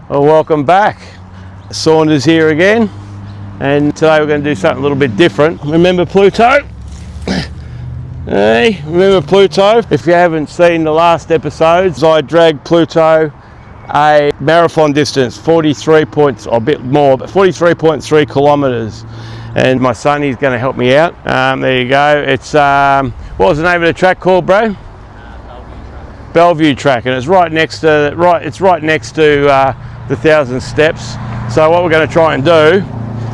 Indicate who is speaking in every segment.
Speaker 1: Well, welcome back. Saunders here again, and today we're going to do something a little bit different. Remember Pluto? Hey, remember Pluto? If you haven't seen the last episodes, I dragged Pluto a marathon distance, 43.3 kilometres, and my son, he's going to help me out. There you go. It's what was the name of the track called, bro? Bellevue track, and it's right next to the 1,000 steps. So what we're going to try and do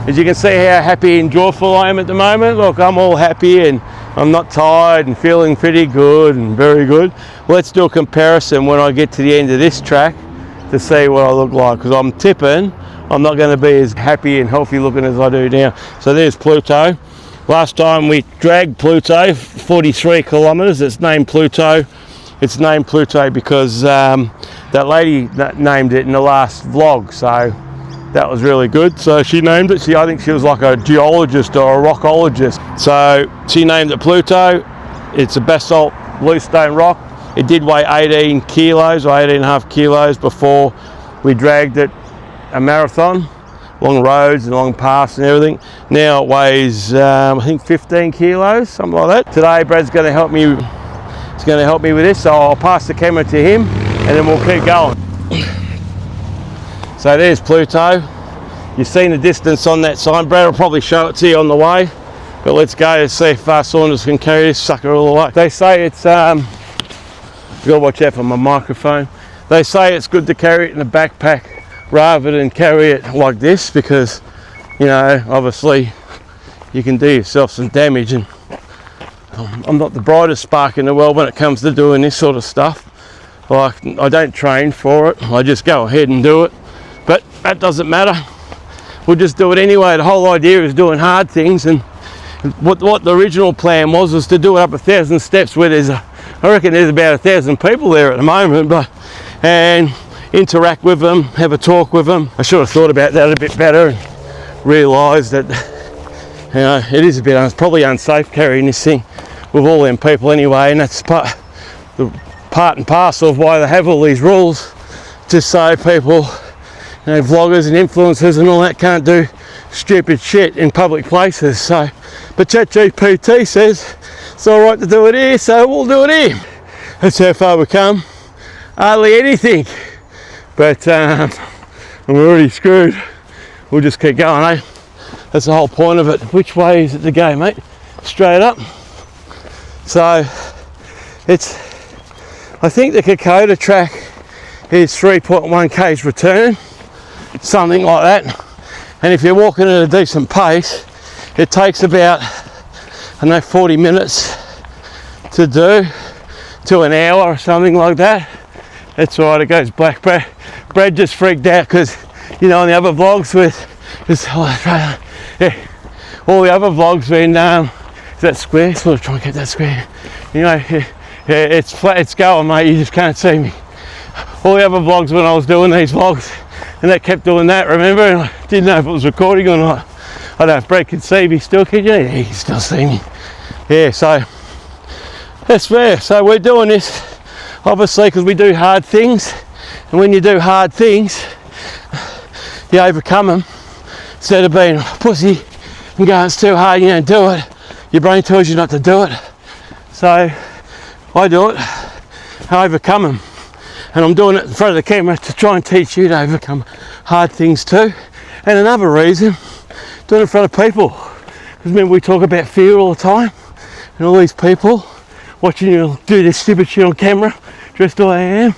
Speaker 1: is, you can see how happy and joyful I am at the moment. Look, I'm all happy and I'm not tired and feeling pretty good and very good. Let's do a comparison when I get to the end of this track to see what I look like, because I'm tipping I'm not going to be as happy and healthy looking as I do now. So there's Pluto. Last time we dragged Pluto 43 kilometres. It's named Pluto. It's named Pluto because that lady named it in the last vlog, so that was really good. So she named it. I think she was like a geologist or a rockologist. So she named it Pluto. It's a basalt bluestone rock. It did weigh 18 kilos or 18.5 kilos before we dragged it a marathon, long roads and long paths and everything. Now it weighs, I think 15 kilos, something like that. Today Brad's going to help me. He's going to help me with this, so I'll pass the camera to him and then we'll keep going. So there's Pluto. You've seen the distance on that sign. Brad will probably show it to you on the way, but let's go to see if Saunders can carry this sucker all the way. They say it's, you've got to watch out for my microphone. They say it's good to carry it in a backpack rather than carry it like this, because, you know, obviously you can do yourself some damage, and I'm not the brightest spark in the world when it comes to doing this sort of stuff. Like, I don't train for it, I just go ahead and do it, but that doesn't matter. We'll just do it anyway. The whole idea is doing hard things, and what the original plan was to do it up 1,000 steps where I reckon there's about 1,000 people there at the moment, and interact with them, have a talk with them. I should have thought about that a bit better and realised that, you know, it is it's probably unsafe carrying this thing with all them people anyway, and that's part and parcel of why they have all these rules, just so people, you know, vloggers and influencers and all that can't do stupid shit in public places. So, but ChatGPT says it's all right to do it here, so we'll do it here. That's how far we come. Hardly anything, but we're already screwed. We'll just keep going, eh? That's the whole point of it. Which way is it to go, mate? Straight up. So it's, I think the Kokoda track is 3.1 k's return, something like that. And if you're walking at a decent pace, it takes about, I don't know, 40 minutes to do, to an hour or something like that. That's all right, it goes black. Brad just freaked out because, you know, on the other vlogs with, all the other vlogs when, is that square? Sort of trying to get that square. You know, yeah, it's flat, it's going, mate, you just can't see me. All the other vlogs when I was doing these vlogs, and they kept doing that, remember? And I didn't know if it was recording or not. I don't know if Brad can see me still, can you? Yeah, he can still see me. Yeah, so that's fair. So we're doing this, obviously, because we do hard things. And when you do hard things, you overcome them. Instead of being a pussy and going, it's too hard, you don't do it, your brain tells you not to do it. So I do it, I overcome them. And I'm doing it in front of the camera to try and teach you to overcome hard things too. And another reason, doing it in front of people. Because remember, we talk about fear all the time, and all these people watching you do this stupid shit on camera, dressed the way I am,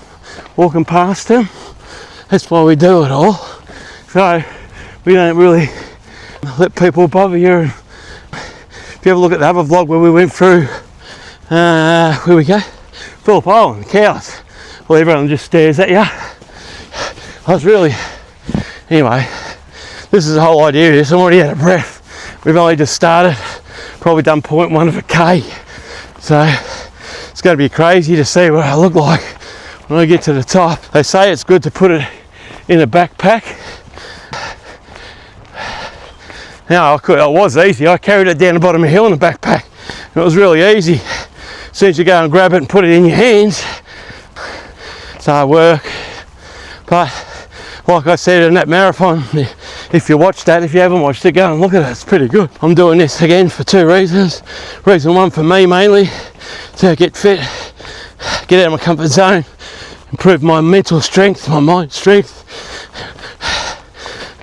Speaker 1: walking past them. That's why we do it all. So we don't really let people bother you. And if you ever look at the other vlog where we went through, where we go? Phillip Island, cows. Well, everyone just stares at you. I was really, anyway, this is the whole idea of this. I'm already out of breath. We've only just started, probably done 0.1 of a K. So it's going to be crazy to see what I look like when I get to the top. They say it's good to put it in a backpack. Now, it was easy. I carried it down the bottom of the hill in a backpack. And it was really easy. As soon as you go and grab it and put it in your hands, it's hard work. But like I said in that marathon, if you watched that, if you haven't watched it, go and look at it, it's pretty good. I'm doing this again for 2 reasons. Reason 1 for me mainly, to get fit, get out of my comfort zone, improve my mental strength, my mind strength,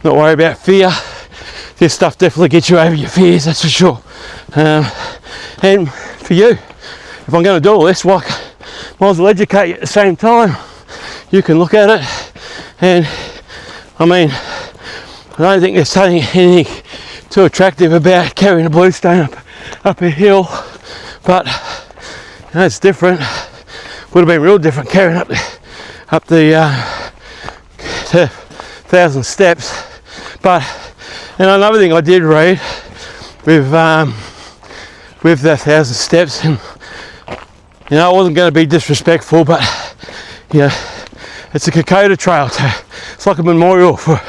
Speaker 1: not worry about fear. This stuff definitely gets you over your fears, that's for sure. And for you, if I'm going to do all this, might as well educate you at the same time. You can look at it, and I mean, I don't think there's anything too attractive about carrying a bluestone up a hill, but you know, it's different. Would have been real different carrying up the 1,000 steps. But and another thing I did read with the 1,000 steps, and you know, I wasn't going to be disrespectful, but yeah, it's a Kokoda trail. It's like a memorial for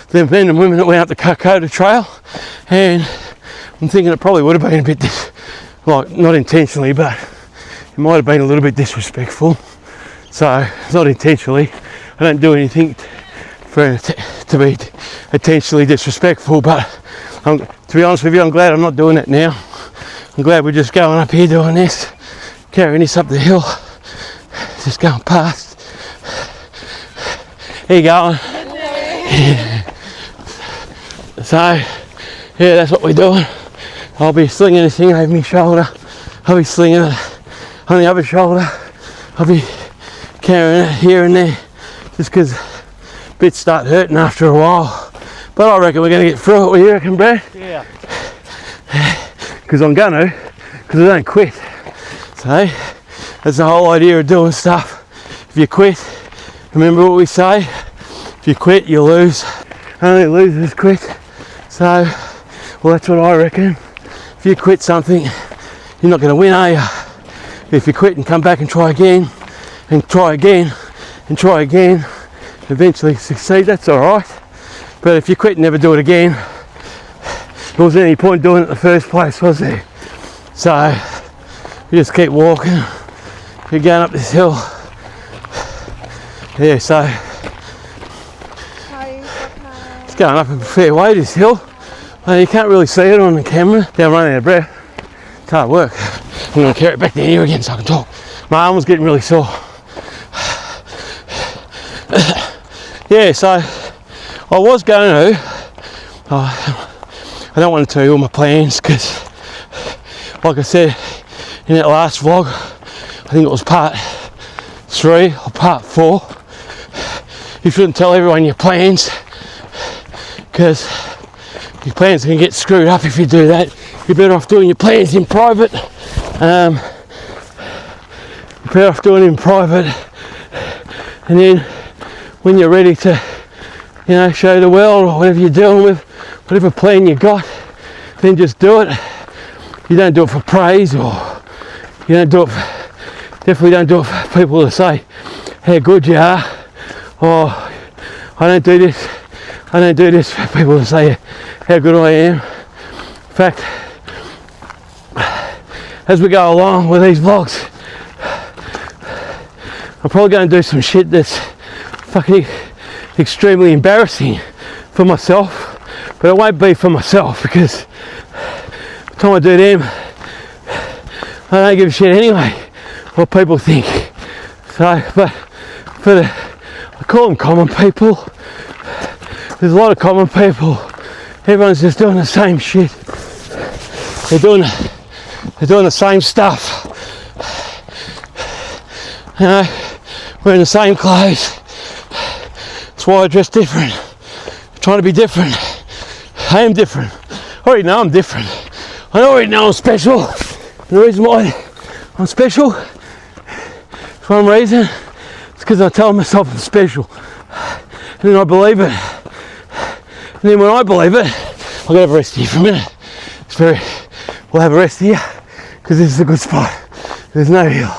Speaker 1: the men and women that went up the Kokoda trail, and I'm thinking it probably would have been a bit, like, not intentionally, but it might have been a little bit disrespectful. So, not intentionally. I don't do anything to be intentionally disrespectful, but to be honest with you, I'm glad I'm not doing it now. I'm glad we're just going up here doing this, carrying this up the hill, just going past. How you going? So, yeah, that's what we're doing. I'll be slinging this thing over my shoulder. I'll be slinging it on the other shoulder. I'll be carrying it here and there, just because bits start hurting after a while. But I reckon we're going to get through it. What do you reckon, Brad?
Speaker 2: Yeah.
Speaker 1: Because I'm going to, because I don't quit. So, that's the whole idea of doing stuff. If you quit, remember what we say, if you quit, you lose. Only losers quit. So, well, that's what I reckon. If you quit something, you're not going to win, are you? If you quit and come back and try again, and try again, and try again, eventually succeed, that's alright. But if you quit and never do it again, there wasn't any point doing it in the first place, was there? So, you just keep walking. You're going up this hill. Yeah, so it's going up a fair way, this hill. You can't really see it on the camera. Yeah, I'm running out of breath. It's hard work. I'm going to carry it back down here again so I can talk. My arm was getting really sore. Yeah, so I was going to, I don't want to tell you all my plans, because like I said in that last vlog, I think it was part 3 or part 4, you shouldn't tell everyone your plans, because your plans can get screwed up if you do that. You're better off doing your plans in private. You're better off doing it in private, and then when you're ready to, you know, show the world or whatever you're dealing with, whatever plan you got, then just do it. You don't do it for praise, or you don't do it for, definitely don't do it for people to say how good you are, or I don't do this for people to say how good I am. In fact, as we go along with these vlogs, I'm probably going to do some shit that's fucking extremely embarrassing for myself, but it won't be for myself, because by the time I do them, I don't give a shit anyway what people think. So, but for the, I call them common people. There's a lot of common people. Everyone's just doing the same shit. They're doing the same stuff. You know, wearing the same clothes. That's why I dress different. I'm trying to be different. I am different. I already know I'm different. I already know I'm special. And the reason why I'm special, for one reason, it's because I tell myself I'm special. And then I believe it. And then when I believe it, I'll go have a rest here for a minute. We'll have a rest here, because this is a good spot. There's no hill.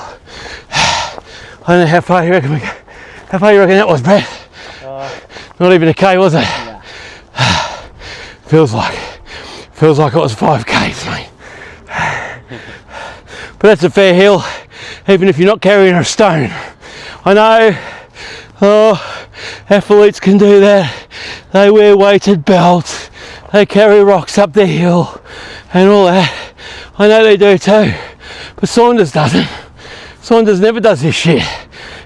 Speaker 1: I don't know how far you reckon we go. How far you reckon that was, Brad? Not even a K, was it? Yeah. Feels like it was 5 Ks, mate. But that's a fair hill, even if you're not carrying a stone. I know, Athletes can do that. They wear weighted belts. They carry rocks up the hill and all that. I know they do too. But Saunders doesn't. Saunders never does this shit.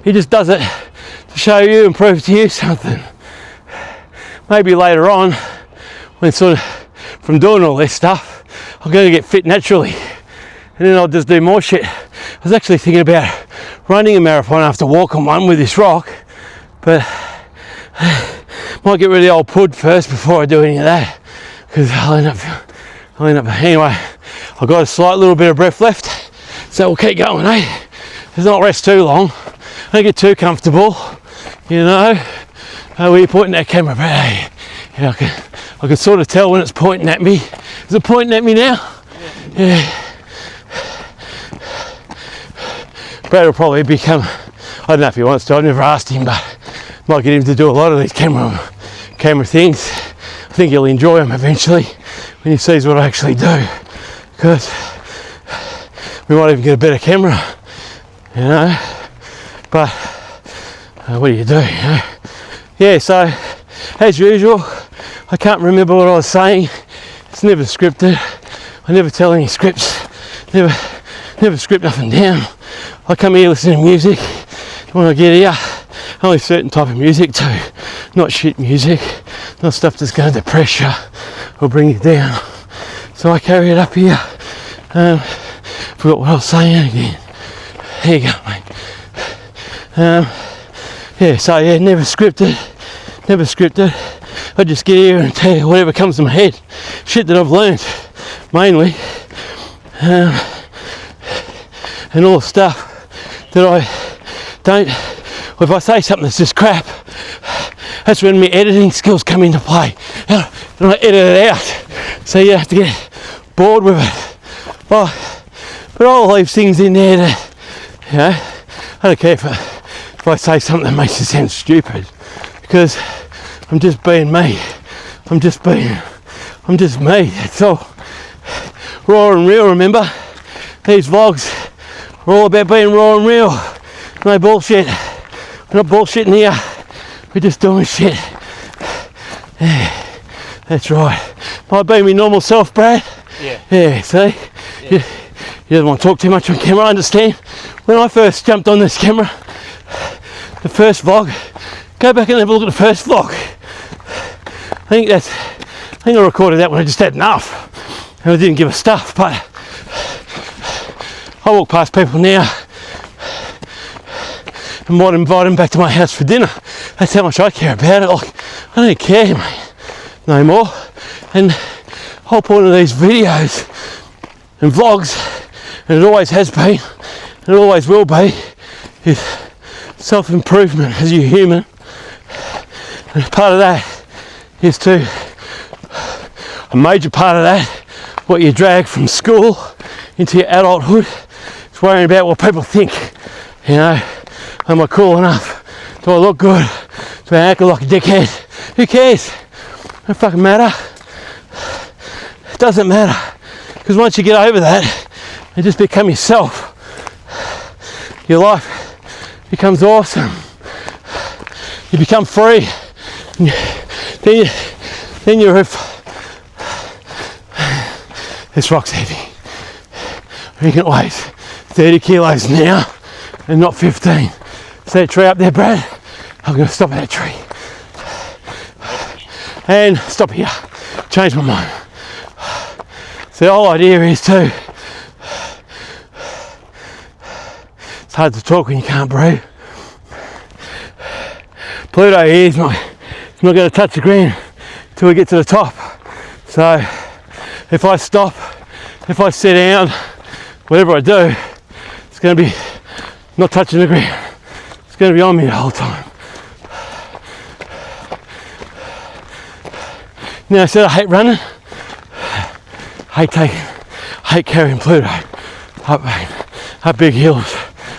Speaker 1: He just does it to show you and prove to you something. Maybe later on, when sort of from doing all this stuff, I'm going to get fit naturally. And then I'll just do more shit. I was actually thinking about running a marathon after walking one with this rock, but might get rid of the old pud first before I do any of that, because I'll end up anyway. I've got a slight little bit of breath left, so we'll keep going, eh? Let's not rest too long. Don't get too comfortable, you know. Where you're pointing that camera, but hey, you know, I can sort of tell when it's pointing at me. Is it pointing at me now? Yeah. Brad will probably become, I don't know if he wants to, I've never asked him, but might get him to do a lot of these camera things. I think he'll enjoy them eventually when he sees what I actually do, because we might even get a better camera, you know. But what do, you know? Yeah, so as usual, I can't remember what I was saying. It's never scripted. I never tell any scripts. Never script nothing down. I come here listening to music. When I get here, only certain type of music too. Not shit music. Not stuff that's going to depress you or bring you down. So I carry it up here. Forgot what I was saying again. There you go, mate. Yeah, so yeah, never scripted. I just get here and tell you whatever comes to my head. Shit that I've learned, mainly. And all the stuff that I don't, if I say something that's just crap, that's when my editing skills come into play. And I edit it out. So you have to get bored with it. But I'll leave things in there that, you know, I don't care if I say something that makes it sound stupid, because I'm just being me. I'm just me. That's all. Raw and real, remember? These vlogs are all about being raw and real. No bullshit. We're not bullshitting here. We're just doing shit. Yeah, that's right. Might be my normal self, Brad. Yeah. Yeah, see? Yeah. You don't want to talk too much on camera, I understand. When I first jumped on this camera, the first vlog, go back and have a look at the first vlog. I think I recorded that when I just had enough and I didn't give a stuff, but I walk past people now and might invite them back to my house for dinner. That's how much I care about it. Like, I don't care, mate, no more. And the whole point of these videos and vlogs, and it always has been, and it always will be, is self-improvement as you're human. And part of that is to, a major part of that, what you drag from school into your adulthood, is worrying about what people think. You know, am I cool enough? Do I look good? Do I act like a dickhead? Who cares? It don't fucking matter. It doesn't matter. Because once you get over that and just become yourself, your life becomes awesome. You become free. Then you're this rock's heavy. I think it weighs 30 kilos now and not 15. See that tree up there, Brad? I'm going to stop at that tree. And stop here. Change my mind. So the whole idea is to, it's hard to talk when you can't breathe. Pluto here is not going to touch the ground until we get to the top. So if I stop, if I sit down, whatever I do, it's going to be not touching the ground. It's going to be on me the whole time. Now I said I hate running, I hate carrying Pluto up big hills.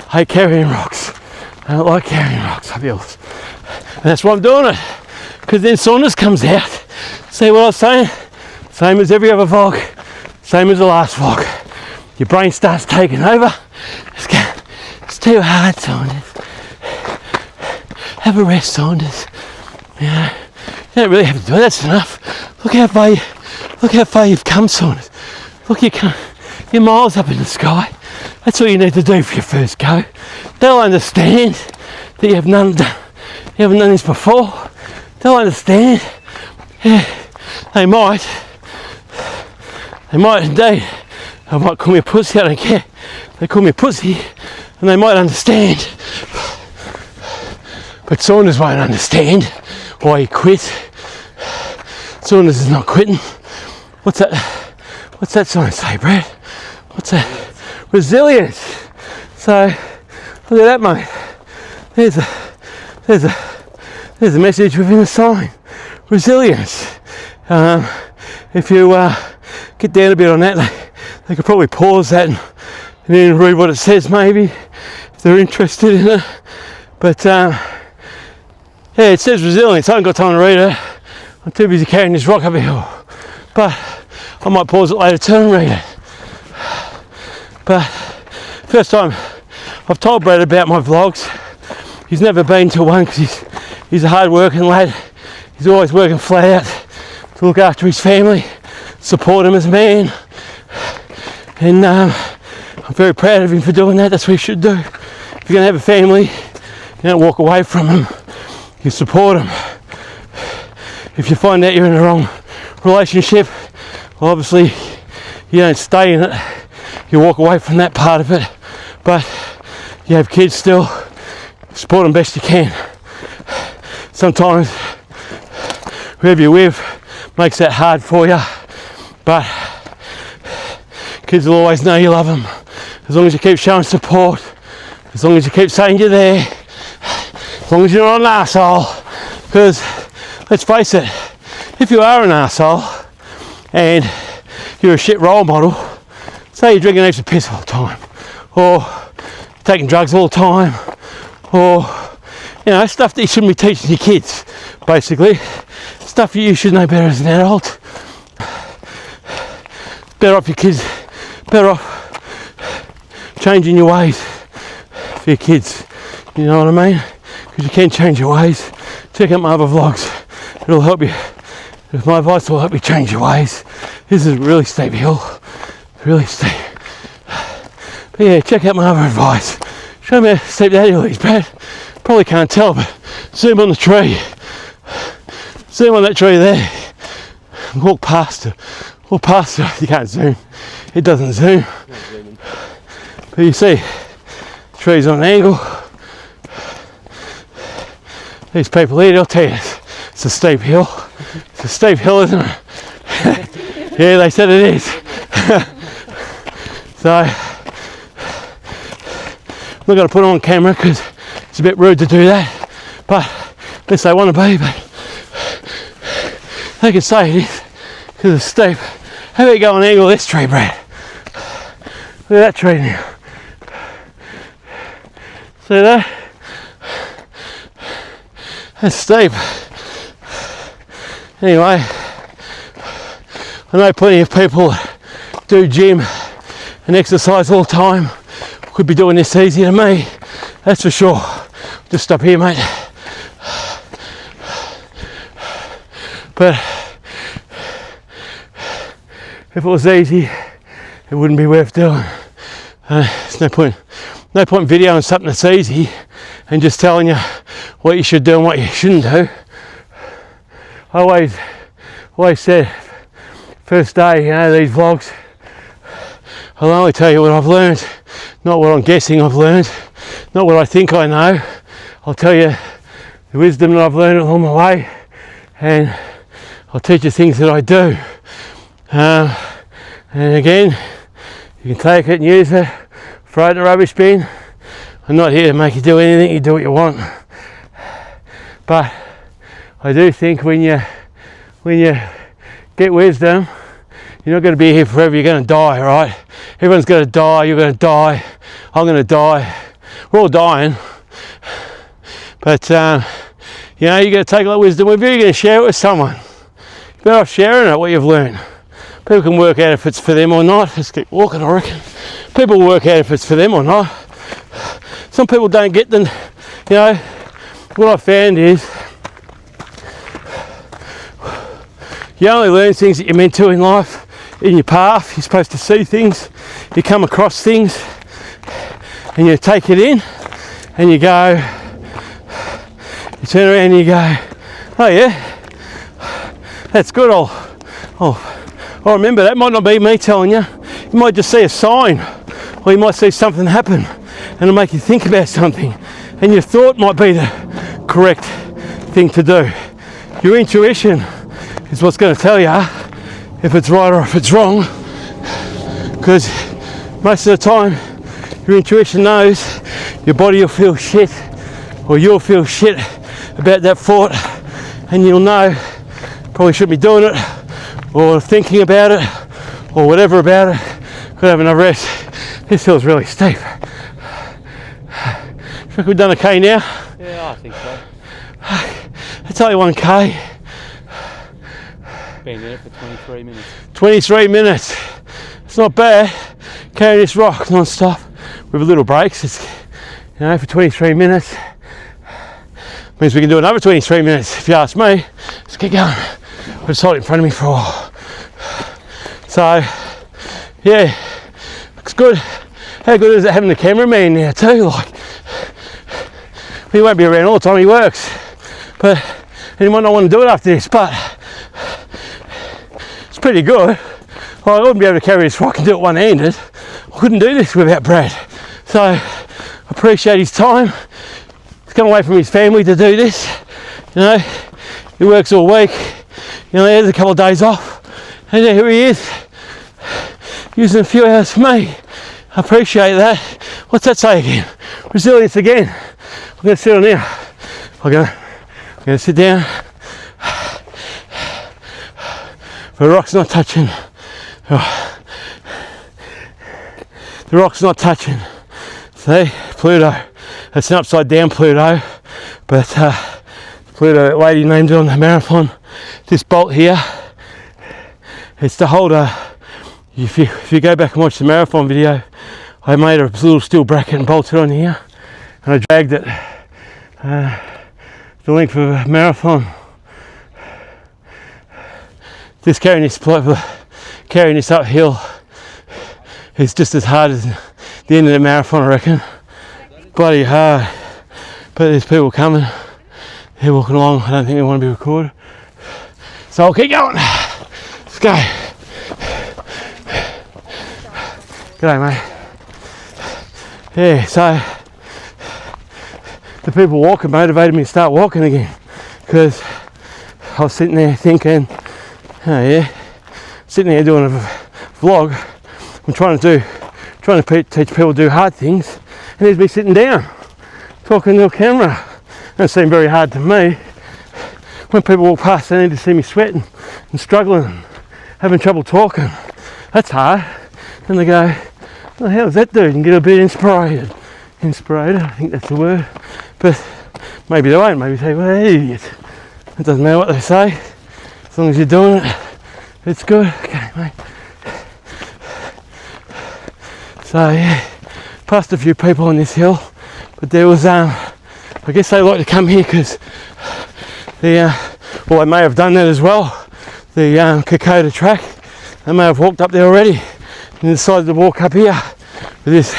Speaker 1: I hate carrying rocks. I don't like carrying rocks up hills. And that's why I'm doing it. Because then Saunders comes out. See what I was saying? Same as every other vlog. Same as the last vlog. Your brain starts taking over. It's too hard, Saunders. Have a rest, Saunders.
Speaker 2: You know, you don't really have to do it. That's enough. Look how far you've come, Saunders. Look, you're miles up in the sky. That's all you need to do for your first go. They'll understand that you haven't done this before. They'll understand. Yeah, they might indeed. They might call me a pussy, I don't care. They call me a pussy and they might understand. But Saunders won't understand why he quit. Saunders is not quitting. What's that sign say, Brad? What's that? Resilience. So look at that, mate. There's a message within the sign. Resilience. If you get down a bit on that, they could probably pause that and then read what it says, maybe, if they're interested in it. But yeah, it says resilience. I haven't got time to read it. I'm too busy carrying this rock up a hill. But I might pause it later too and read it. But first time I've told Brad about my vlogs. He's never been to one because he's a hard working lad. He's always working flat out to look after his family, support him as a man. And I'm very proud of him for doing that. That's what he should do. If you're going to have a family, you don't walk away from them. You support them. If you find out you're in the wrong relationship, well, obviously you don't stay in it. You walk away from that part of it. But you have kids still, support them best you can. Sometimes whoever you're with makes that hard for you, but kids will always know you love them as long as you keep showing support, as long as you keep saying you're there, as long as you're not an arsehole. Because let's face it, if you are an arsehole and you're a shit role model, say you're drinking heaps of piss all the time, or taking drugs all the time, or stuff that you shouldn't be teaching your kids, basically stuff you should know better as an adult. Better off changing your ways for your kids, you know what I mean? Because you can change your ways. Check out my other vlogs, it'll help you. My advice will help you change your ways. This is a really steep hill, really steep. But yeah, check out my other advice. Show me how steep that hill is, Brad. Probably can't tell, but zoom on the tree. Zoom on that tree there. Walk past it. Walk past it. You can't zoom. It doesn't zoom. But you see, the tree's on an angle. These people here, they'll tell you it's a steep hill. It's a steep hill, isn't it? Yeah, they said it is. So, I'm not going to put it on camera because it's a bit rude to do that. But, unless they want to be, but they can say it is because it's steep. How about you go and angle this tree, Brad? Look at that tree now. See that? That's steep. Anyway, I know plenty of people that do gym and exercise all the time could be doing this easier than me, that's for sure. Just stop here, mate. But if it was easy, it wouldn't be worth doing. There's no point videoing something that's easy and just telling you what you should do and what you shouldn't do. I always said, first day, these vlogs, I'll only tell you what I've learned, not what I'm guessing I've learned, not what I think I know. I'll tell you the wisdom that I've learned along the way, and I'll teach you things that I do. And again, you can take it and use it, throw it in the rubbish bin. I'm not here to make you do anything, you do what you want. But I do think when you get wisdom, you're not going to be here forever, you're going to die, right? Everyone's going to die, you're going to die, I'm going to die. We're all dying. But, you're going to take a lot of wisdom with you, you're going to share it with someone. You're better off sharing it, what you've learned. People can work out if it's for them or not. Let's keep walking, I reckon. People work out if it's for them or not. Some people don't get them, what I found is, You only learn things that you're meant to in life, in your path. You're supposed to see things, you come across things, and you take it in, and you go, you turn around and you go, oh yeah, that's good, I'll remember that. Might not be me telling you, you might just see a sign, or you might see something happen, and it'll make you think about something, and your thought might be the correct thing to do. Your intuition is what's going to tell you if it's right or if it's wrong, because most of the time your intuition knows your body will feel shit, or you'll feel shit about that thought, and you'll know probably shouldn't be doing it or thinking about it or whatever about it. Could have another rest. This hill's really steep. Think we've done okay now?
Speaker 3: Yeah, I think so.
Speaker 2: It's only 1k.
Speaker 3: Been in it for 23 minutes.
Speaker 2: 23 minutes. It's not bad. Carrying this rock non-stop with little breaks. It's, you know, for 23 minutes. Means we can do another 23 minutes if you ask me. Let's get going. I'll just hold it in front of me for a while. So, yeah, looks good. How good is it having the cameraman now too? Like, he won't be around all the time, he works. But he might not want to do it after this, but it's pretty good. Well, I wouldn't be able to carry this rock and do it one-handed. I couldn't do this without Brad. So I appreciate his time. He's come away from his family to do this. You know, he works all week. You know, he has a couple of days off. And here he is, using a few hours for me. I appreciate that. What's that say again? Resilience again. I'm going to sit on here. I'm going to sit down. The rock's not touching. Oh. The rock's not touching. See, Pluto. It's an upside down Pluto, but Pluto lady named it on the marathon. This bolt here, it's to hold a. If you go back and watch the marathon video, I made a little steel bracket and bolted on here, and I dragged it the length of a marathon. Just carrying this uphill is just as hard as the end of the marathon, I reckon. Bloody hard. But there's people coming. They're walking along. I don't think they want to be recorded. So I'll keep going. Let's go. G'day, mate. Yeah, so the people walking motivated me to start walking again, because I was sitting there thinking, oh yeah, sitting there doing a vlog. I'm trying to teach people to do hard things, and there's me sitting down talking to a camera. That seemed very hard to me. When people walk past, they need to see me sweating and struggling and having trouble talking. That's hard. And they go, what the hell is that dude? And get a bit inspired. I think that's the word. But maybe they won't. Maybe say, well, they're idiots. It doesn't matter what they say. As long as you're doing it, it's good. Okay, mate. So yeah, passed a few people on this hill, but there was I guess they like to come here because the well, they may have done that as well. The Kokoda track, they may have walked up there already and decided to walk up here. But there's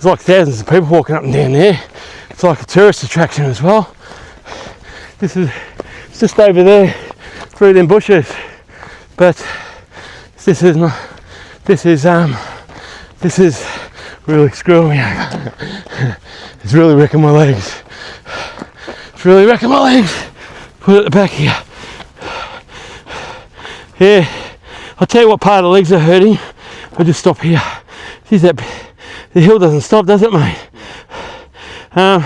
Speaker 2: like thousands of people walking up and down there. It's like a tourist attraction as well. It's just over there through them bushes, but this is really screwing me over. It's really wrecking my legs. Put it at the back here. Yeah, I'll tell you what part of the legs are hurting. I'll just stop here. See that the hill doesn't stop, does it, mate? Down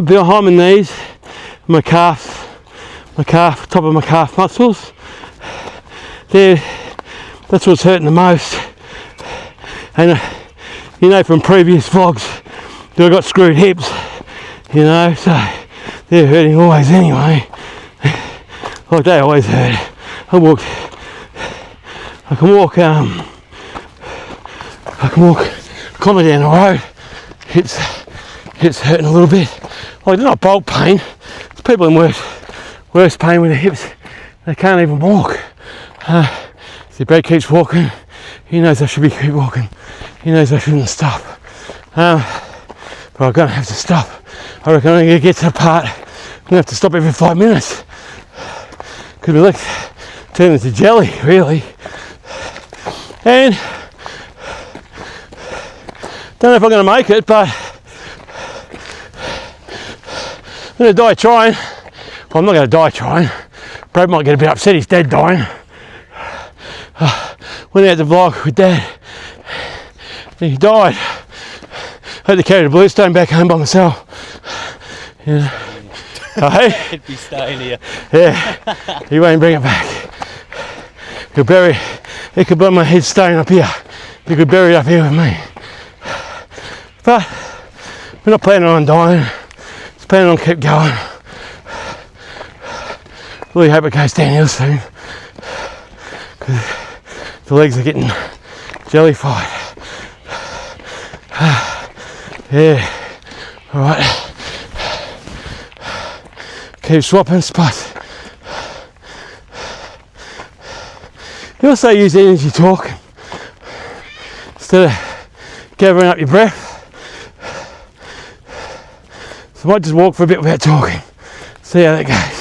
Speaker 2: behind my knees, my calf, top of my calf muscles. There, that's what's hurting the most. And you know from previous vlogs that I got screwed hips, you know, so they're hurting always anyway. Like they always hurt. I can walk coming down the road. Hips hurting a little bit. Like they're not bolt pain. It's people in worse pain with their hips they can't even walk. So Brad keeps walking. He knows I should keep walking. He knows I shouldn't stop. But I'm gonna have to stop. I reckon I'm gonna get to the part I'm gonna have to stop every 5 minutes. Because we like turn into jelly, really. And don't know if I'm gonna make it, but I'm gonna die trying. Well, I'm not gonna die trying. Brad might get a bit upset, he's dead dying. Went out to vlog with Dad, and he died. I had to carry the bluestone back home by myself. Yeah. Hey?
Speaker 3: It'd be staying here.
Speaker 2: Yeah, he won't bring it back. He'll bury, he could put my headstone up here. He could bury it up here with me. But we're not planning on dying. Just planning on keep going. Really hope it goes downhill soon. Because the legs are getting jellified. Yeah, alright. Keep swapping spots. You also use energy talking instead of gathering up your breath. So I might just walk for a bit without talking, see how that goes.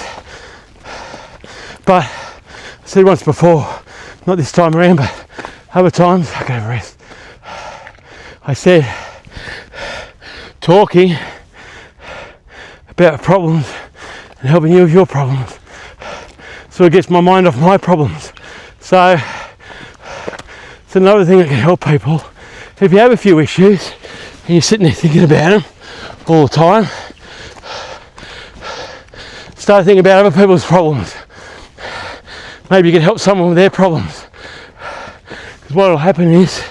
Speaker 2: But I said once before, not this time around, but other times, I can have a rest. I said, talking about problems and helping you with your problems, so it gets my mind off my problems. So it's another thing that can help people. If you have a few issues and you're sitting there thinking about them all the time, start thinking about other people's problems. Maybe you can help someone with their problems. Because what will happen is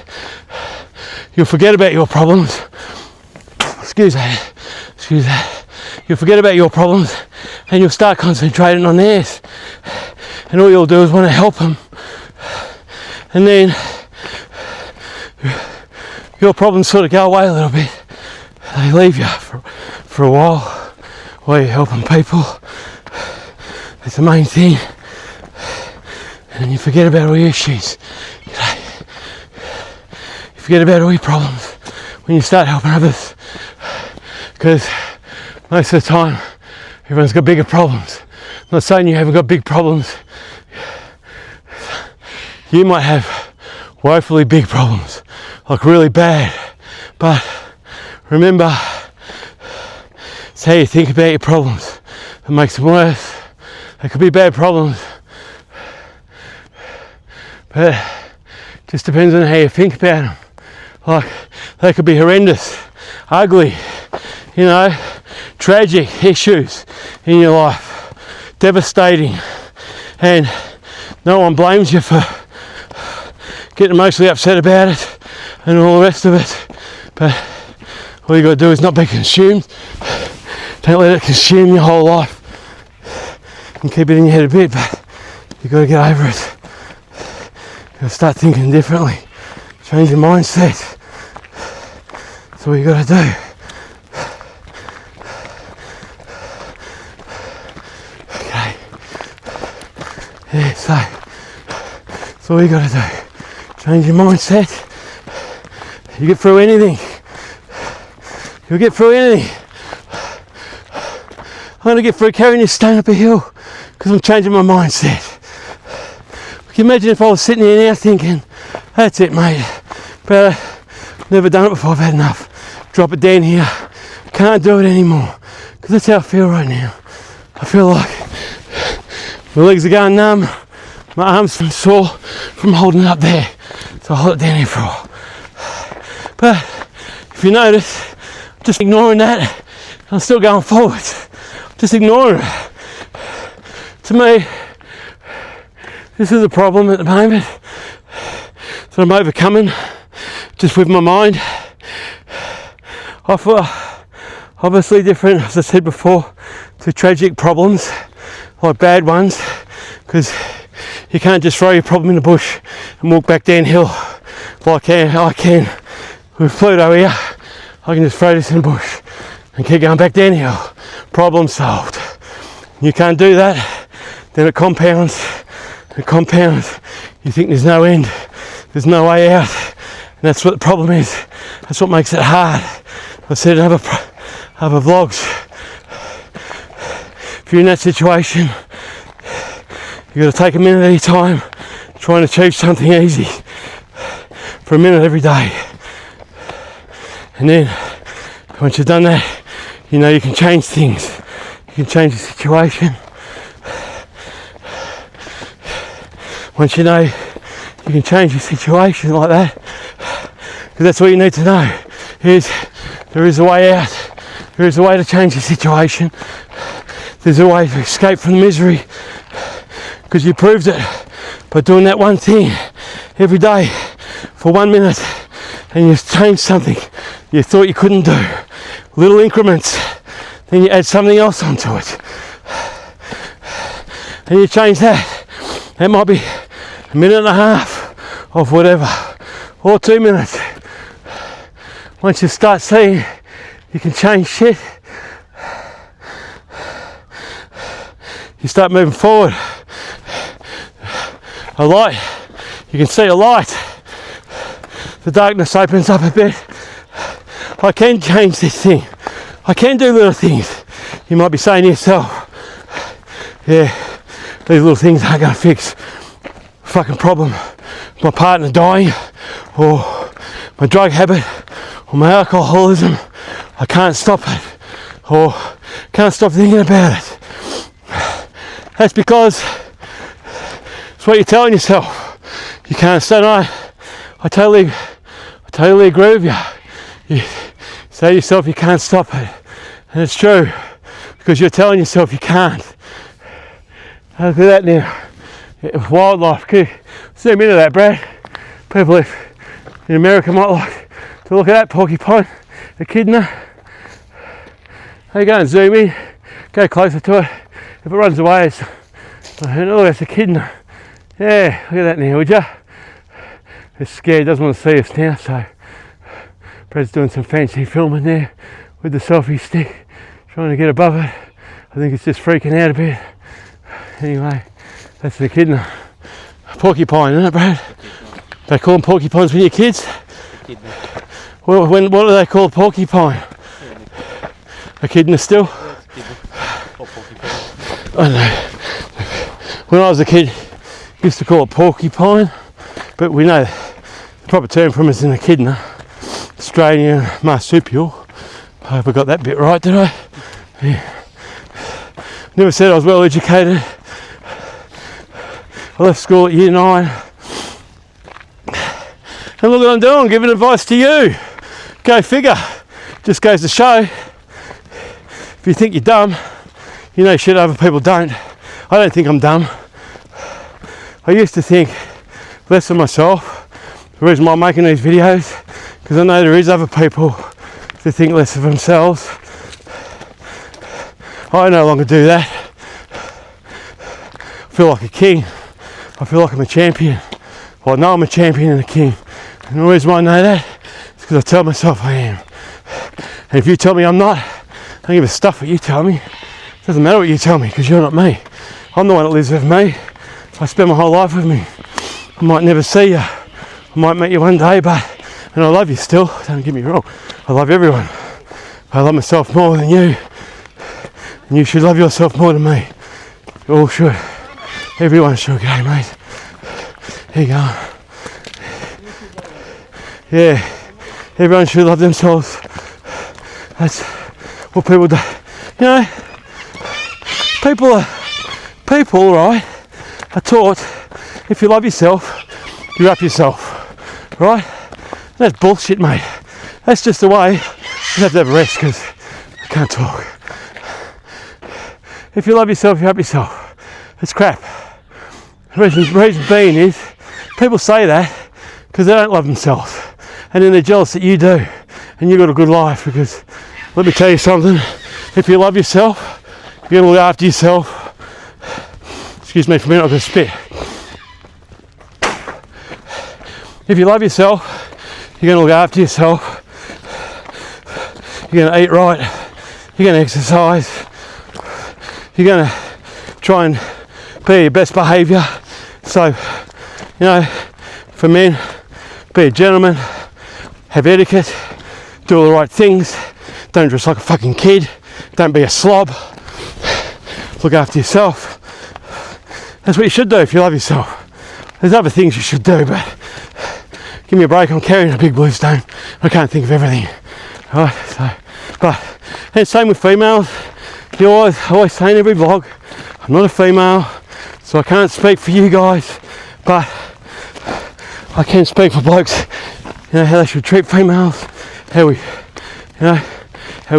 Speaker 2: you'll forget about your problems. Excuse that. You'll forget about your problems and you'll start concentrating on theirs. And all you'll do is want to help them. And then your problems sort of go away a little bit. They leave you for a while while you're helping people. That's the main thing. And then you forget about all your issues. You forget about all your problems when you start helping others. Because most of the time, everyone's got bigger problems. I'm not saying you haven't got big problems. You might have woefully big problems, like really bad. But remember, it's how you think about your problems that makes them worse. They could be bad problems, but it just depends on how you think about them. Like, they could be horrendous, ugly, you know, tragic issues in your life, devastating, and no one blames you for getting emotionally upset about it and all the rest of it. But all you got to do is not be consumed. Don't let it consume your whole life. And keep it in your head a bit, but you got to get over it. You got to start thinking differently. Change your mindset. That's all you got to do. Okay. Yeah, so that's all you got to do. Change your mindset. You get through anything. You'll get through anything. I'm going to get through carrying this stone up a hill because I'm changing my mindset. Can you imagine if I was sitting here now thinking, that's it, mate, but I've never done it before, I've had enough. Drop it down here. Can't do it anymore. Because that's how I feel right now. I feel like my legs are going numb, my arms are sore from holding it up there. So I'll hold it down here for a while. But if you notice, I'm just ignoring that. I'm still going forward. Just ignoring it. To me, this is a problem at the moment that I'm overcoming just with my mind. I feel obviously different, as I said before, to tragic problems, like bad ones, because you can't just throw your problem in the bush and walk back downhill like I can with Pluto here. I can just throw this in the bush and keep going back downhill. Problem solved. You can't do that, then it compounds, it compounds. You think there's no end, there's no way out, and that's what the problem is. That's what makes it hard. I said in other vlogs, if you're in that situation, you've got to take a minute at a time, try and achieve something easy for a minute every day. And then, once you've done that, you know you can change things. You can change the situation. Once you know you can change your situation like that, because that's all you need to know, is there is a way out. There is a way to change the situation. There's a way to escape from the misery, because you proved it by doing that one thing every day for 1 minute, and you've changed something you thought you couldn't do. Little increments, then you add something else onto it, and you change that. That might be a minute and a half of whatever, or 2 minutes. Once you start seeing you can change shit, you start moving forward. A light, you can see a light. The darkness opens up a bit. I can change this thing. I can do little things. You might be saying to yourself, yeah, these little things aren't going to fix fucking problem. My partner dying, or my drug habit, or my alcoholism. I can't stop it, or can't stop thinking about it. That's because it's what you're telling yourself. You can't say no. I totally agree with you. You say to yourself you can't stop it, and it's true because you're telling yourself you can't. Look at that now. Wildlife. Zoom into that, Brad. People in America might like to look at that porcupine, echidna. How you going? Zoom in. Go closer to it. If it runs away, it's oh, that's echidna. Yeah, look at that now, would you? It's scared. Doesn't want to see us now, so Brad's doing some fancy filming there with the selfie stick, trying to get above it. I think it's just freaking out a bit. Anyway, that's the echidna. Porcupine, isn't it, Brad? They call them porcupines when you're kids? Well, what do they call a porcupine? Echidna still? I don't know. When I was a kid, used to call it porcupine, but we know the proper term for them is an echidna. Australian marsupial. I hope I got that bit right, did I? Yeah. Never said I was well educated. I left school at year 9. And look what I'm doing, giving advice to you. Go figure. Just goes to show, if you think you're dumb, you know shit other people don't. I don't think I'm dumb. I used to think less of myself. The reason why I'm making these videos, because I know there is other people that think less of themselves. I no longer do that. I feel like a king. I feel like I'm a champion. Well, I know I'm a champion and a king. And the reason why I know that is because I tell myself I am. And if you tell me I'm not, I don't give a stuff what you tell me. It doesn't matter what you tell me, because you're not me. I'm the one that lives with me. I spend my whole life with me. I might never see you. I might meet you one day, and I love you still. Don't get me wrong. I love everyone. I love myself more than you. And you should love yourself more than me. You all should. Everyone should. Okay, mate. Here you go. Yeah. Everyone should love themselves. That's what people do. You know, people, right, are taught if you love yourself, you up yourself, right? That's bullshit, mate. That's just the way. You have to have a rest because I can't talk. If you love yourself, you up yourself. It's crap. The reason being is people say that because they don't love themselves, and then they're jealous that you do, and you've got a good life. Because let me tell you something: if you love yourself, you're gonna look after yourself. Excuse me for a minute, I'm gonna spit. If you love yourself, you're gonna look after yourself. You're gonna eat right. You're gonna exercise. You're gonna try and be your best behaviour. So, you know, for men, be a gentleman, have etiquette, do all the right things, don't dress like a fucking kid, don't be a slob, look after yourself. That's what you should do if you love yourself. There's other things you should do, but give me a break, I'm carrying a big bluestone. I can't think of everything. Alright, so, but, and same with females. I always say in every vlog, I'm not a female, so I can't speak for you guys, but I can speak for blokes, you know, how they should treat females, how we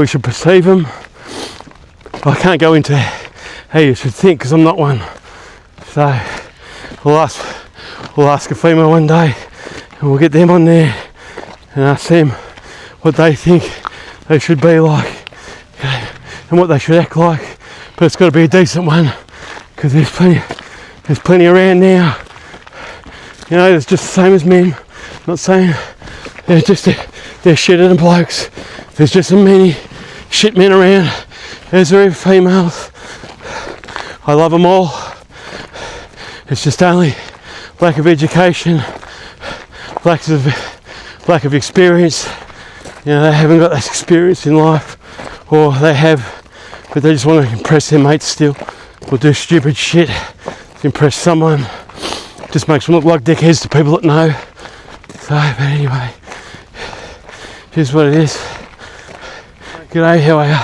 Speaker 2: should perceive them. I can't go into how you should think because I'm not one. So we'll ask a female one day and we'll get them on there and ask them what they think they should be like, you know, and what they should act like. But it's got to be a decent one because there's plenty around now. You know, it's just the same as men. I'm not saying they're shitter than blokes. There's just as many shit men around as there are females. I love them all. It's just only lack of education, lack of experience. You know, they haven't got that experience in life, or they have, but they just want to impress their mates still, or do stupid shit to impress someone. Just makes them look like dickheads to people that know. So, but anyway, here's what it is. G'day, how are you?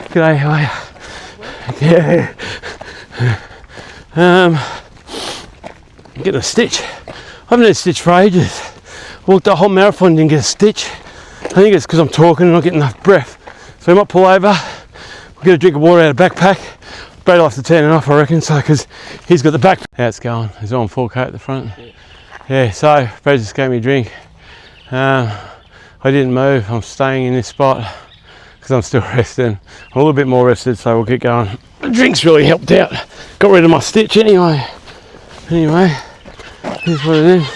Speaker 2: G'day, how are you? Yeah. Get a stitch. I haven't had a stitch for ages. Walked the whole marathon, didn't get a stitch. I think it's because I'm talking and not getting enough breath. So I might pull over, we'll get a drink of water out of the backpack. Brad likes to turn it off, I reckon, so because he's got the backpack. How it's going? It's on 4K at the front. Yeah, so Brad just gave me a drink. I didn't move. I'm staying in this spot because I'm still resting. I'm a little bit more rested, so we'll get going. The drinks really helped out. Got rid of my stitch anyway. Anyway, here's what it is.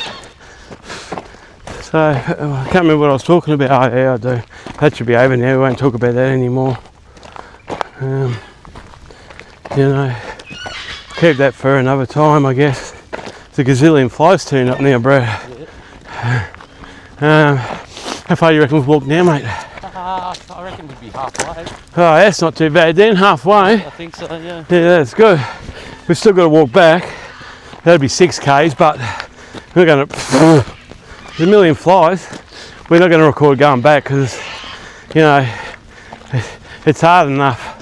Speaker 2: So, I can't remember what I was talking about. Oh yeah, I do. That should be over now. We won't talk about that anymore. You know, keep that for another time, I guess. There's a gazillion flies turned up now, bro. How far do you reckon we've walked now, mate?
Speaker 3: I reckon we'd be halfway.
Speaker 2: Oh, that's not too bad then, halfway.
Speaker 3: I think so, yeah.
Speaker 2: Yeah, that's good. We've still got to walk back. That'll be 6 Ks, but we're going to... There's a million flies. We're not going to record going back because, you know, it's hard enough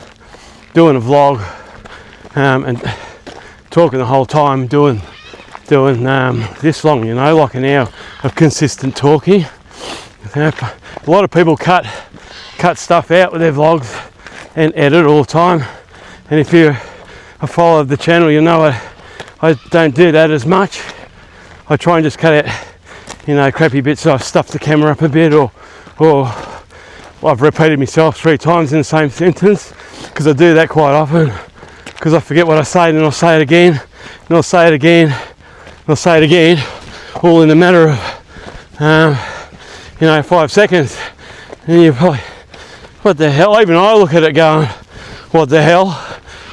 Speaker 2: doing a vlog and talking the whole time, doing this long, you know, like an hour of consistent talking. A lot of people cut stuff out with their vlogs and edit all the time, and if you're a follower of the channel, you know I don't do that as much. I try and just cut out, you know, crappy bits. So I've stuffed the camera up a bit, or I've repeated myself 3 times in the same sentence, because I do that quite often, because I forget what I say and then I'll say it again, and I'll say it again, and I'll say it again, all in a matter of you know, 5 seconds. And you're probably, what the hell? Even I look at it going, what the hell?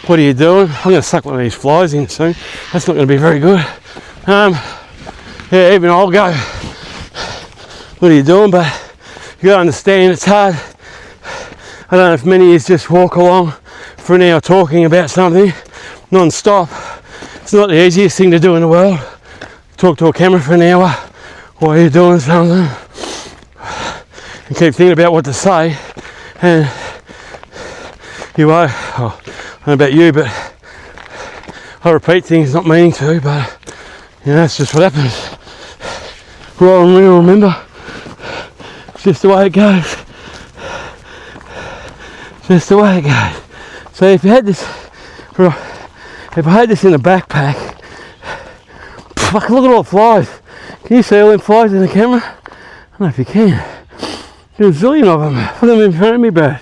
Speaker 2: What are you doing? I'm going to suck one of these flies in soon. That's not going to be very good. Yeah, even I'll go, what are you doing? But you got to understand, it's hard. I don't know if many of you just walk along for an hour talking about something non-stop. It's not the easiest thing to do in the world. Talk to a camera for an hour while you're doing something and keep thinking about what to say. And you are, oh, I don't know about you, but I repeat things not meaning to, but you know, that's just what happens. Well, remember, it's just the way it goes. Just the way it goes. So if you had this, if I had this in a backpack, fuck, look at all the flies. Can you see all them flies in the camera? I don't know if you can. There's a zillion of them. Look at them in front of me, bro.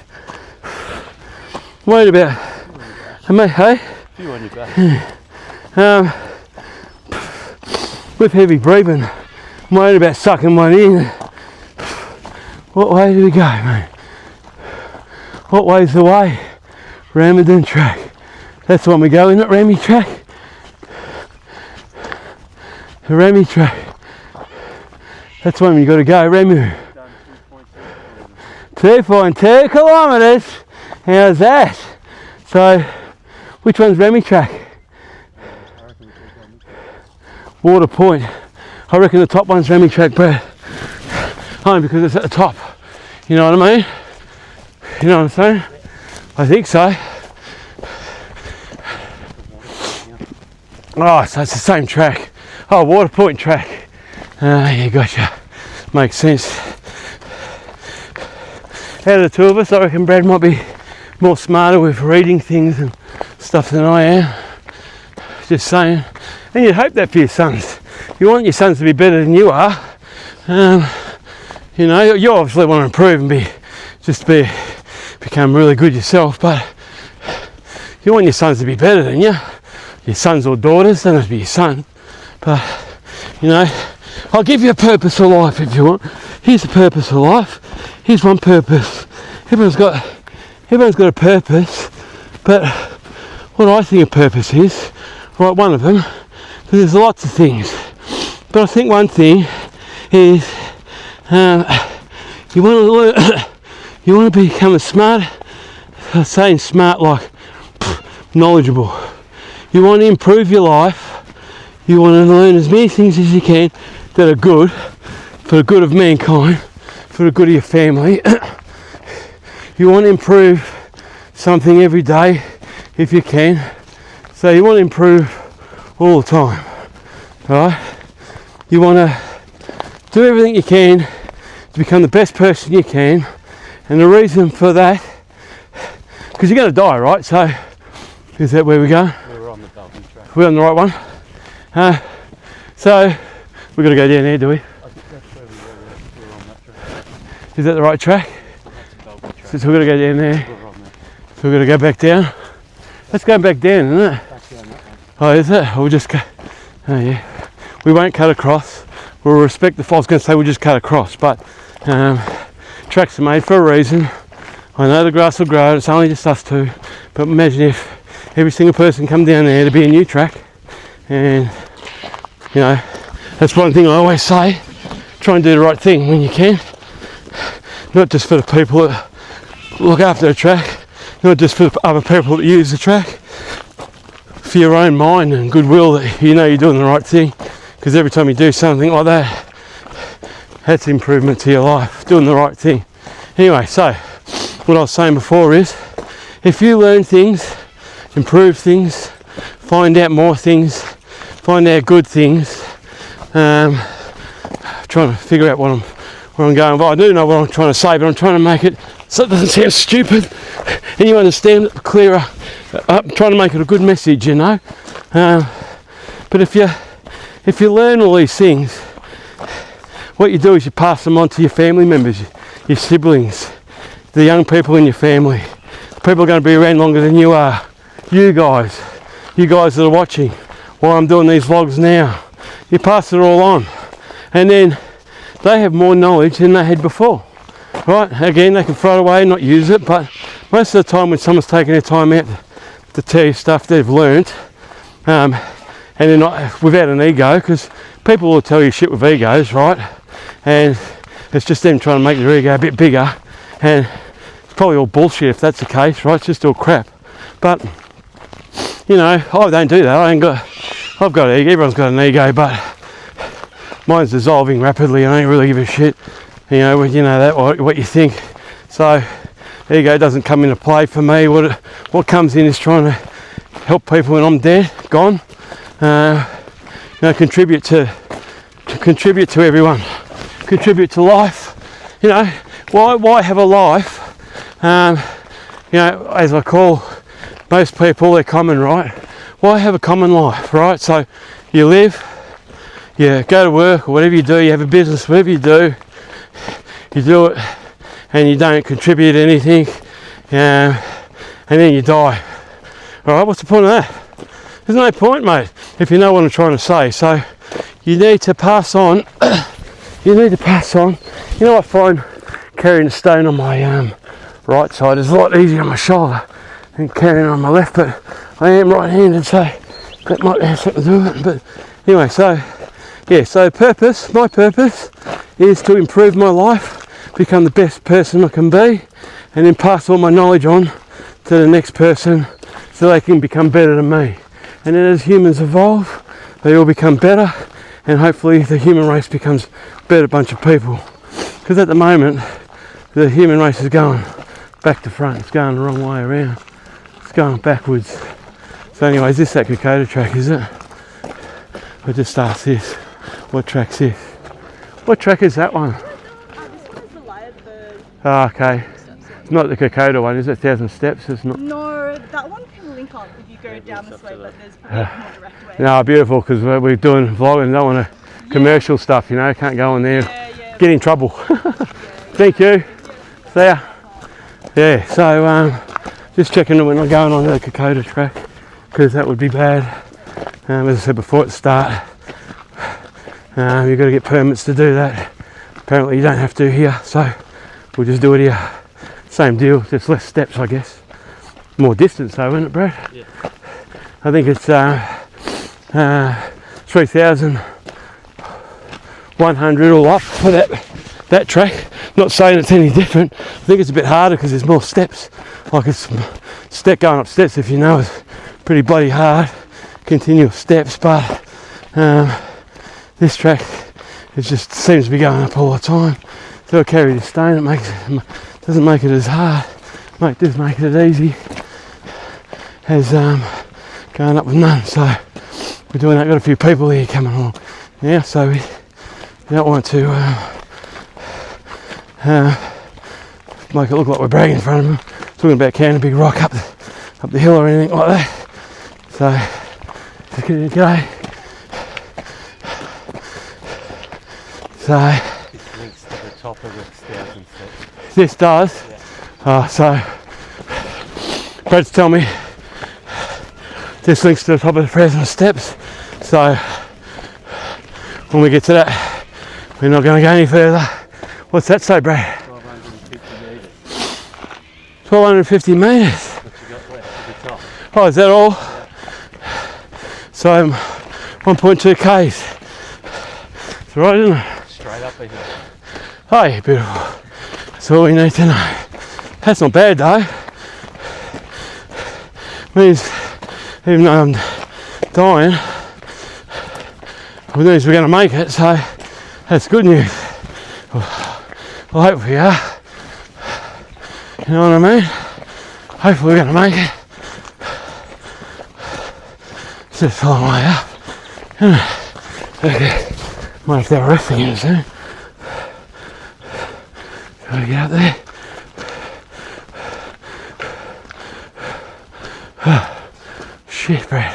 Speaker 2: I'm worried about, hey?
Speaker 3: You on your back.
Speaker 2: With heavy breathing, I'm worried about sucking one in. What way do we go, mate? What way's the way? Ramadan track. That's when we go in that Remy track. The Remy track. That's when you got to go, Remy. 2.2 kilometres. How's that? So, which one's Remy track? Water Point. I reckon the top one's Remy track, Brad. Only because it's at the top. You know what I mean? You know what I'm saying? I think so. Oh, so it's the same track. Oh, Water Point track. Yeah, gotcha. Makes sense. Out of the two of us, I reckon Brad might be more smarter with reading things and stuff than I am. Just saying. And you'd hope that for your sons. You want your sons to be better than you are. You know, you obviously want to improve and become really good yourself, but you want your sons to be better than you. Your sons or daughters, don't have to be your son. But, you know, I'll give you a purpose of life if you want. Here's the purpose of life. Here's one purpose. Everyone's got a purpose, but what I think a purpose is, right, one of them, because there's lots of things. But I think one thing is you want to learn, you want to become a smart, I'm saying smart like knowledgeable. You want to improve your life. You want to learn as many things as you can that are good, for the good of mankind, for the good of your family. You want to improve something every day if you can. So you want to improve all the time, right? You want to do everything you can to become the best person you can. And the reason for that, because you're going to die, right? So is that where we go?
Speaker 3: We're on the W track.
Speaker 2: We're on the right one. So we've got to go down there, do we?
Speaker 3: I think that's where we're on that track.
Speaker 2: Is that the right track?
Speaker 3: That's the W track.
Speaker 2: So we've got to go down there.
Speaker 3: We're on there.
Speaker 2: So we've got to go back down. Let's go back down, isn't it?
Speaker 3: Back down that one.
Speaker 2: Oh, is it? We'll just go. Oh, yeah. We won't cut across. We'll respect the. I was going to say we'll just cut across, but tracks are made for a reason. I know the grass will grow. It's only just us two. But imagine if every single person come down there to be a new track, and you know, that's one thing I always say. Try and do the right thing when you can. Not just for the people that look after the track, not just for the other people that use the track, for your own mind and goodwill that you know you're doing the right thing. Because every time you do something like that, that's improvement to your life, doing the right thing. Anyway, so what I was saying before is, if you learn things, improve things, find out more things, find out good things, trying to figure out where I'm going. But I do know what I'm trying to say, but I'm trying to make it so it doesn't sound stupid and you understand it clearer. I'm trying to make it a good message, you know. But if you learn all these things, what you do is you pass them on to your family members, your siblings, the young people in your family. The people are going to be around longer than you are. You guys that are watching while I'm doing these vlogs now. You pass it all on. And then they have more knowledge than they had before. Right? Again, they can throw it away and not use it, but most of the time when someone's taking their time out to tell you stuff they've learnt, and they're not without an ego, because people will tell you shit with egos, right? And it's just them trying to make their ego a bit bigger, and it's probably all bullshit if that's the case, right? It's just all crap. But you know, I don't do that. I've got an ego. Everyone's got an ego, but mine's dissolving rapidly. I don't really give a shit. You know that what you think. So ego doesn't come into play for me. What comes in is trying to help people when I'm dead, gone. Contribute to everyone, contribute to life. You know, why have a life? As I call most people, they're common, right? Why have a common life, right? So you live, you go to work or whatever you do, you have a business, whatever you do it, and you don't contribute anything, and then you die. All right, what's the point of that? There's no point, mate, if you know what I'm trying to say. So you need to pass on. You know, I find carrying a stone on my right side is a lot easier on my shoulder than carrying it on my left, but I am right-handed, so that might have something to do with it. But anyway, so yeah, so my purpose is to improve my life, become the best person I can be, and then pass all my knowledge on to the next person so they can become better than me. And then as humans evolve, they all become better, and hopefully the human race becomes a better bunch of people. Because at the moment, the human race is going back to front. It's going the wrong way around. It's going backwards. So anyway, is this that Kokoda track, is it? I just asked this. What track's this? What track is that one?
Speaker 4: This one's the Lyrebird.
Speaker 2: Oh, okay. It's not the Kokoda one, is it? 1,000 steps, it's not.
Speaker 4: No, that one can link up if you go down this way, but there's probably a more direct way.
Speaker 2: No, beautiful, because we're doing vlogging, don't want to commercial stuff, you know, can't go in there, get in trouble. Thank you. See ya. Yeah, so just checking that we're not going on the Kokoda track, because that would be bad. As I said before at the start, you've got to get permits to do that. Apparently you don't have to here, so we'll just do it here. Same deal, just less steps, I guess. More distance though, isn't it, Brad?
Speaker 3: Yeah.
Speaker 2: I think it's 3,100 all up for that track. Not saying it's any different. I think it's a bit harder because there's more steps. Like it's going up steps, if you know, it's pretty bloody hard. Continuous steps, but this track, it just seems to be going up all the time. So I carry the stone, doesn't make it as hard. It does make it as easy as going up with none. So we're doing that. Got a few people here coming along now, so we don't want to make it look like we're bragging in front of them, talking about carrying a big rock up the hill or anything like that. So just give it a go. So
Speaker 3: It links to the top of the 1,000 steps.
Speaker 2: this does.
Speaker 3: Yeah.
Speaker 2: So Brad's telling me this links to the top of the 1,000 steps. So when we get to that, we're not going to go any further. What's that say, Brad?
Speaker 3: 1,250 metres.
Speaker 2: 1,250 metres.
Speaker 3: What you got left at the top?
Speaker 2: Oh, is that all? Yeah. So 1.2 k's. It's right, isn't it?
Speaker 3: Straight up a hill.
Speaker 2: Oh, yeah, beautiful. That's all we need to know. That's not bad though. Means even though I'm dying, it means we're going to make it, so that's good news. Well, hopefully we are. You know what I mean? Hopefully we're going to make it. It's just a long way up. Okay. Might have to have a rest again soon. Gotta get up there. Shit, Brad.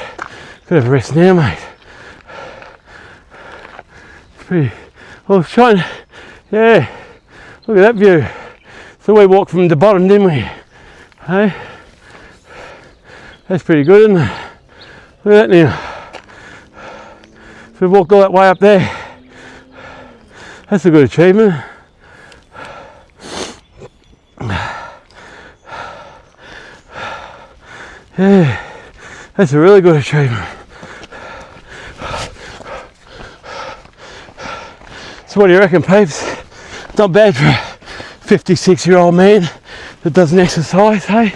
Speaker 2: Could have a rest now, mate. It's pretty. I was trying to. Yeah. Look at that view. So we walked from the bottom, didn't we? Hey? That's pretty good, isn't it? Look at that now. So we walked all that way up there. That's a good achievement. Yeah, that's a really good achievement. So what do you reckon, peeps? Not bad for a 56-year-old man that doesn't exercise, hey?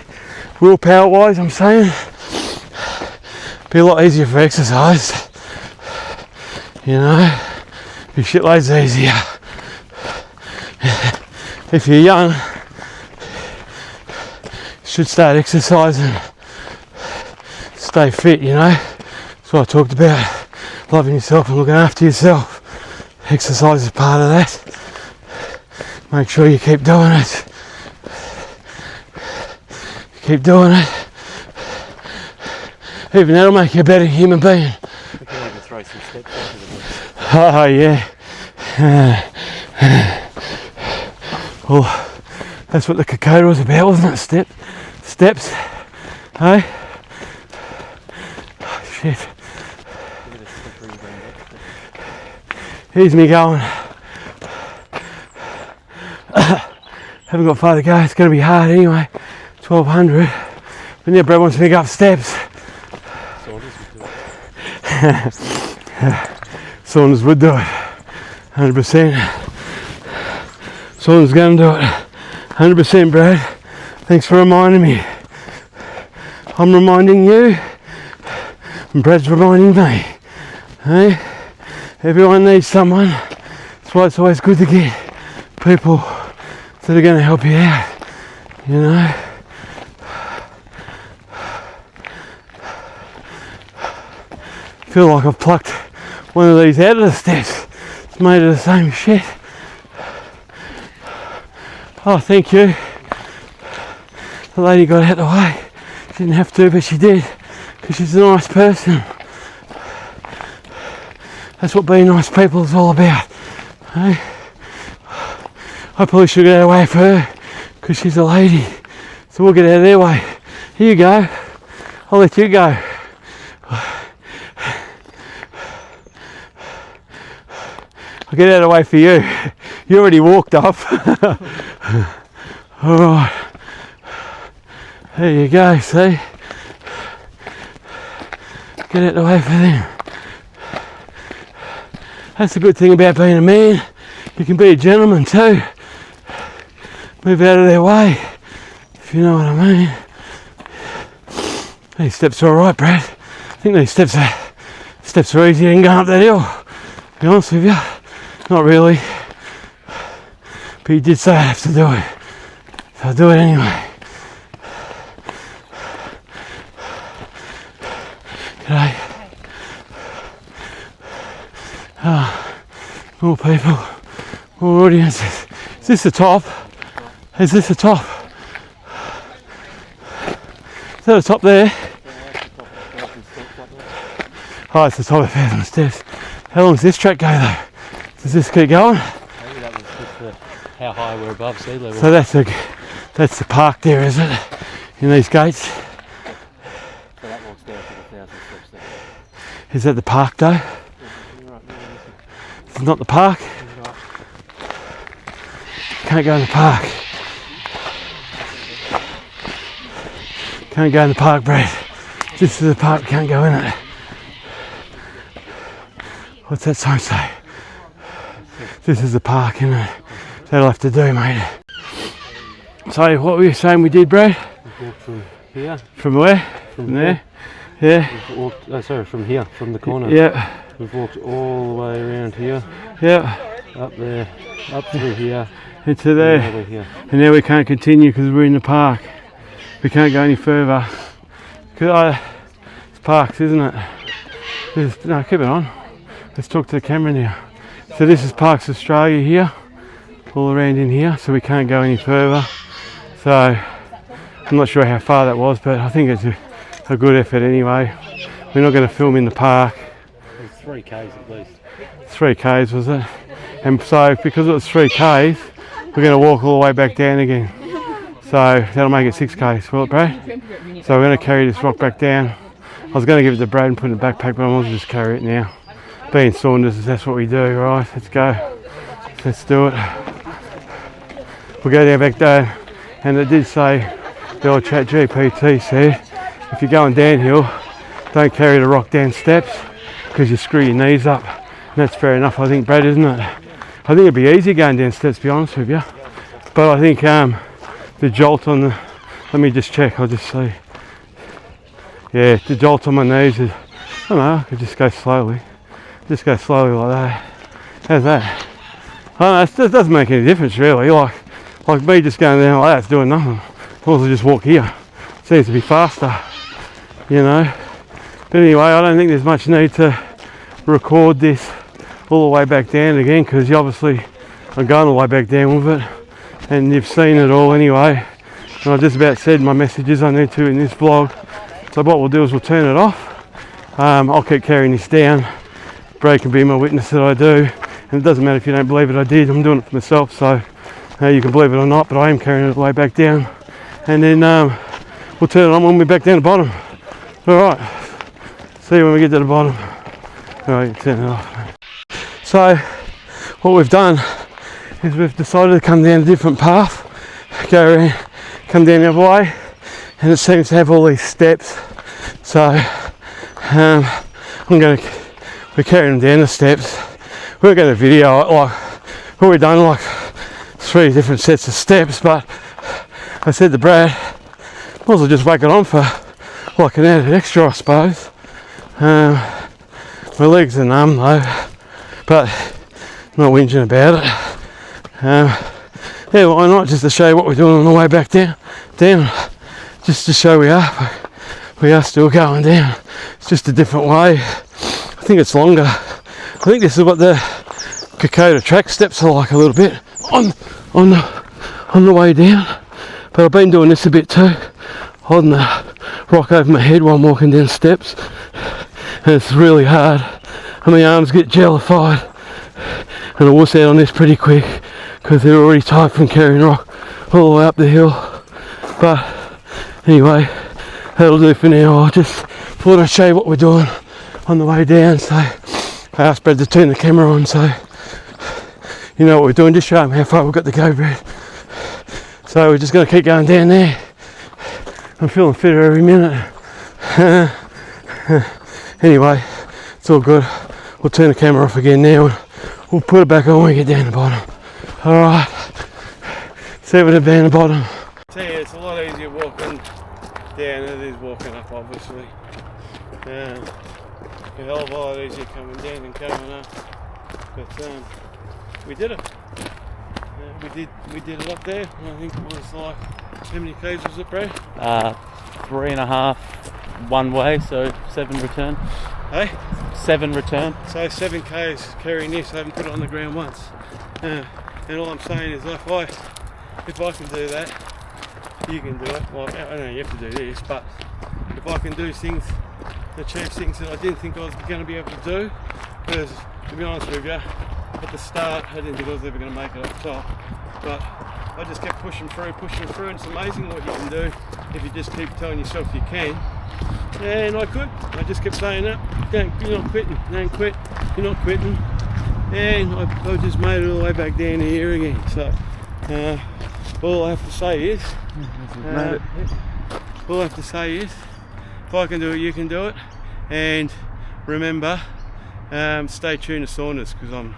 Speaker 2: Willpower wise, I'm saying. Be a lot easier for exercise. You know, be shitloads easier. If you're young, you should start exercising. Stay fit, you know. That's what I talked about. Loving yourself and looking after yourself. Exercise is part of that. Make sure you keep doing it. Keep doing it. Even that'll make you a better human being.
Speaker 3: We can even throw some steps into the bush.
Speaker 2: Oh yeah. Well, that's what the Kokoda was about, wasn't it? Steps. Hey? Oh, shit.
Speaker 3: Look at the slippery ground up there.
Speaker 2: Here's me going. Haven't got far to go. It's going to be hard anyway. 1,200. But now Brad wants me to go up steps. Saunders would do it, 100%. Saunders going to do it, 100%, Brad. Thanks for reminding me. I'm reminding you, and Brad's reminding me. Hey, everyone needs someone. That's why it's always good to get people that are going to help you out. You know. I feel like I've plucked one of these out of the steps. It's made of the same shit. Oh, thank you. The lady got out of the way. She didn't have to, but she did, because she's a nice person. That's what being nice people is all about. Hey? I probably should get out of the way for her, because she's a lady. So we'll get out of their way. Here you go. I'll let you go. I'll get out of the way for you. You already walked off. Alright. There you go, see? Get out of the way for them. That's the good thing about being a man. You can be a gentleman too. Move out of their way, if you know what I mean. These steps are alright, Brad. I think these steps are easier than going up that hill, to be honest with you. Not really. But you did say I have to do it. So I'll do it anyway. G'day. More people, more audiences. Is this the top? Is this the top? Is that the top there? Oh, it's the top of 1,000 steps. How long does this track go though? Does this keep going?
Speaker 3: Maybe that was just how high we're above sea level.
Speaker 2: So that's the park there, is it? In these gates?
Speaker 3: So that walks down to the 1,000 steps there.
Speaker 2: Is that the park though? It's not the park? Can't go in the park. Can't go in the park, Brad. This is the park, can't go in it. What's that sign say? This is the park, isn't it? That'll have to do, mate. So what were you saying we did, Brad?
Speaker 3: We walked from here.
Speaker 2: From where?
Speaker 3: From
Speaker 2: there? Yeah.
Speaker 3: We've walked, sorry, from here, from the corner.
Speaker 2: Yeah.
Speaker 3: We've walked all the way around here.
Speaker 2: Yeah.
Speaker 3: Up there, up through here.
Speaker 2: Into there.
Speaker 3: And over here.
Speaker 2: And now we can't continue because we're in the park. We can't go any further. It's parks, isn't it? No, keep it on. Let's talk to the camera now. So this is Parks Australia here, all around in here, so we can't go any further. So I'm not sure how far that was, but I think it's a good effort anyway. We're not going to film in the park.
Speaker 3: It's 3 Ks at least.
Speaker 2: 3 Ks was it? And so because it was 3 Ks, we're going to walk all the way back down again. So that'll make it 6 Ks, will it, Brad? So we're going to carry this rock back down. I was going to give it to Brad and put it in the backpack, but I want to just carry it now. Being Saunders, that's what we do, right? Let's go. Let's do it. We'll go there back there. And it did say, the old chat GPT said, if you're going downhill, don't carry the rock down steps because you screw your knees up. And that's fair enough, I think, Brad, isn't it? I think it'd be easy going down steps, to be honest with you. But I think the jolt on the, let me just check, I'll just see. Yeah, the jolt on my knees is, I don't know, I could just go slowly. Just go slowly like that. How's that? I don't know, it doesn't make any difference really. Like me just going down like that's doing nothing. Also just walk here. Seems to be faster, you know. But anyway, I don't think there's much need to record this all the way back down again because obviously I'm going all the way back down with it and you've seen it all anyway. And I just about said my messages I need to in this vlog. So what we'll do is we'll turn it off. I'll keep carrying this down. Brad can be my witness that I do. And it doesn't matter if you don't believe it, I did. I'm doing it for myself, so you can believe it or not, but I am carrying it all the way back down. And then we'll turn it on when we're back down the bottom. Alright, see you when we get to the bottom. Alright, turn it off. So, what we've done is we've decided to come down a different path, go around, come down the other way, and it seems to have all these steps. So, we're carrying them down the steps. We're going to video it, like, well, we've done like 3 different sets of steps, but I said to Brad, might as well just whack it on for like an added extra, I suppose. My legs are numb though, but not whinging about it. Yeah, why not, just to show you what we're doing on the way back down, just to show we are still going down. It's just a different way. I think it's longer. I think this is what the Kokoda track steps are like a little bit on the way down. But I've been doing this a bit too, holding the rock over my head while I'm walking down steps, and it's really hard, and my arms get jellified, and I wuss out on this pretty quick because they're already tight from carrying rock all the way up the hill. But anyway, that'll do for now. I just thought I'd show you what we're doing on the way down. So I asked Brad to turn the camera on, so you know what we're doing. Just show them how far we've got to go, Brad. So we're just going to keep going down there. I'm feeling fitter every minute. Anyway, it's all good. We'll turn the camera off again now and we'll put it back on when we get down the bottom. Alright, see what it down the bottom.
Speaker 1: Tell you, it's a lot easier walking down than it is walking up, obviously. A hell of a lot easier coming down than coming up. But we did it. We did it up there. I think it was like, how many k's was it, Brad?
Speaker 3: 3.5 one way, so 7 return.
Speaker 1: Hey?
Speaker 3: 7 return.
Speaker 1: So 7 k's carrying this. I haven't put it on the ground once. And all I'm saying is, if I can do that, you can do it. Well, I know you have to do this, but if I can do things, achieve things that I didn't think I was going to be able to do, because to be honest with you, at the start I didn't think I was ever going to make it up top, but I just kept pushing through, and it's amazing what you can do if you just keep telling yourself you can. And I could. I just kept saying that. You're not quitting. Don't quit. You're not quitting. And I just made it all the way back down here again. So all I have to say is, if I can do it, you can do it. And remember, stay tuned to Saunders, because I'm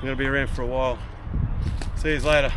Speaker 1: going to be around for a while. See you later.